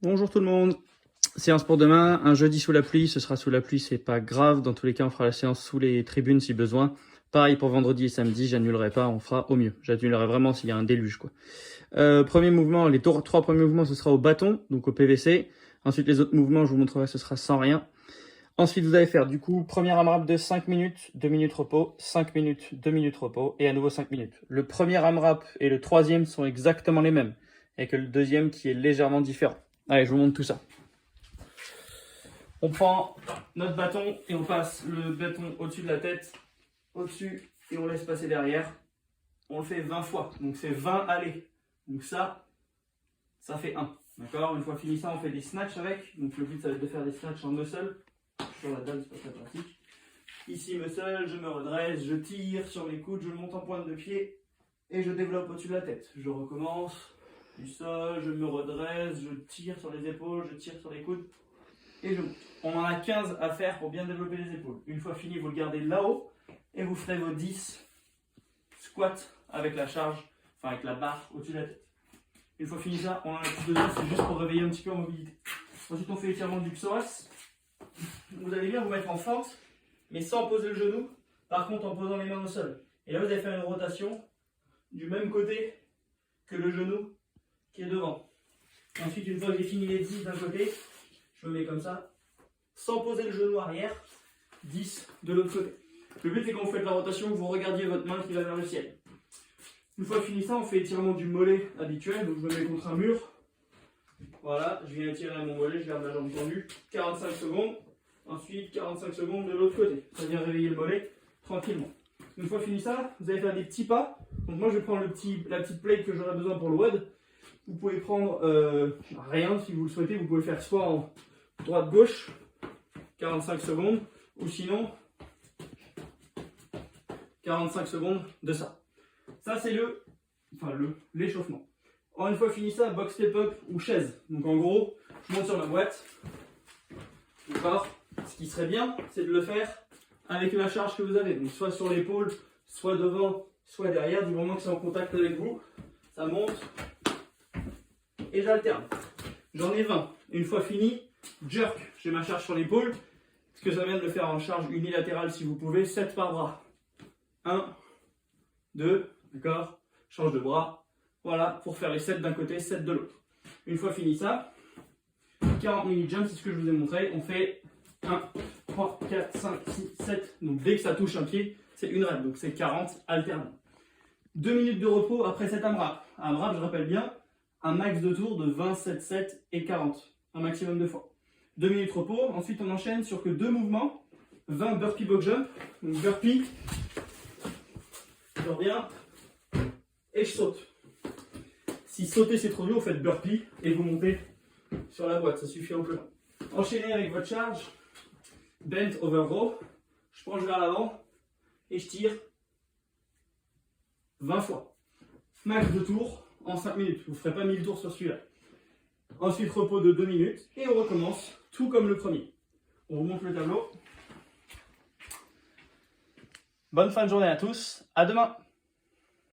Bonjour tout le monde, séance pour demain, un jeudi sous la pluie, ce sera sous la pluie, c'est pas grave, dans tous les cas on fera la séance sous les tribunes si besoin. Pareil pour vendredi et samedi, j'annulerai pas, on fera au mieux, j'annulerai vraiment s'il y a un déluge quoi. Premier mouvement, les trois premiers mouvements ce sera au bâton, donc au PVC, ensuite les autres mouvements je vous montrerai ce sera sans rien. Ensuite vous allez faire du coup premier AMRAP de 5 minutes, 2 minutes repos, 5 minutes, 2 minutes repos et à nouveau 5 minutes. Le premier AMRAP et le troisième sont exactement les mêmes, et que le deuxième qui est légèrement différent. Allez, je vous montre tout ça. On prend notre bâton et on passe le bâton au-dessus de la tête, au-dessus, et on laisse passer derrière. On le fait 20 fois, donc c'est 20 allées. Donc ça fait 1. D'accord? Une fois fini ça, on fait des snatchs avec. Donc le but, ça va être de faire des snatchs en muscle. Sur la dalle, c'est pas très pratique. Ici, muscle, je me redresse, je tire sur mes coudes, je monte en pointe de pied et je développe au-dessus de la tête. Je recommence. Du sol, je me redresse, je tire sur les épaules, je tire sur les coudes et je monte. On en a 15 à faire pour bien développer les épaules. Une fois fini, vous le gardez là-haut et vous ferez vos 10 squats avec la charge, enfin avec la barre au-dessus de la tête. Une fois fini ça, on en a plus besoin, c'est juste pour réveiller un petit peu en mobilité. Ensuite, on fait l'étirement du psoas. Vous allez bien vous mettre en fente, mais sans poser le genou, par contre en posant les mains au sol. Et là, vous allez faire une rotation du même côté que le genou qui est devant. Ensuite, une fois que j'ai fini les 10 d'un côté, je me mets comme ça, sans poser le genou arrière, 10 de l'autre côté. Le but c'est quand vous faites la rotation, que vous regardiez votre main qui va vers le ciel. Une fois fini ça, on fait l'étirement du mollet habituel, donc je me mets contre un mur. Voilà, je viens étirer mon mollet, je garde la jambe tendue, 45 secondes. Ensuite, 45 secondes de l'autre côté. Ça vient réveiller le mollet tranquillement. Une fois fini ça, vous allez faire des petits pas. Donc moi je vais prendre la petite plate que j'aurai besoin pour le WOD. Vous pouvez prendre rien si vous le souhaitez, vous pouvez faire soit en droite-gauche, 45 secondes, ou sinon 45 secondes de ça. Ça c'est l'échauffement. Une fois fini ça, box step up ou chaise. Donc en gros, je monte sur ma boîte. D'accord. Ce qui serait bien, c'est de le faire avec la charge que vous avez. Donc soit sur l'épaule, soit devant, soit derrière, du moment que c'est en contact avec vous. Ça monte. Et j'alterne. J'en ai 20. Une fois fini, jerk, j'ai ma charge sur l'épaule. Ce que ça vient de le faire en charge unilatérale si vous pouvez, 7 par bras. 1, 2, d'accord, change de bras. Voilà, pour faire les 7 d'un côté, 7 de l'autre. Une fois fini ça, 40 mini jump, c'est ce que je vous ai montré. On fait 1, 3, 4, 5, 6, 7. Donc dès que ça touche un pied, c'est une rep. Donc c'est 40 alternants. 2 minutes de repos après cet AMRAP. AMRAP, je rappelle bien, un max de tours de 20, 7, 7 et 40. Un maximum de fois. 2 minutes repos. Ensuite, on enchaîne sur que 2 mouvements. 20 burpee box jump. Donc burpee. Je reviens. Et je saute. Si sauter c'est trop dur, vous faites burpee et vous montez sur la boîte. Ça suffit amplement. Enchaînez avec votre charge. Bent over row. Je penche vers l'avant. Et je tire 20 fois. Max de tours en 5 minutes. Vous ne ferez pas 1000 tours sur celui-là. Ensuite, repos de 2 minutes. Et on recommence, tout comme le premier. On remonte le tableau. Bonne fin de journée à tous. À demain.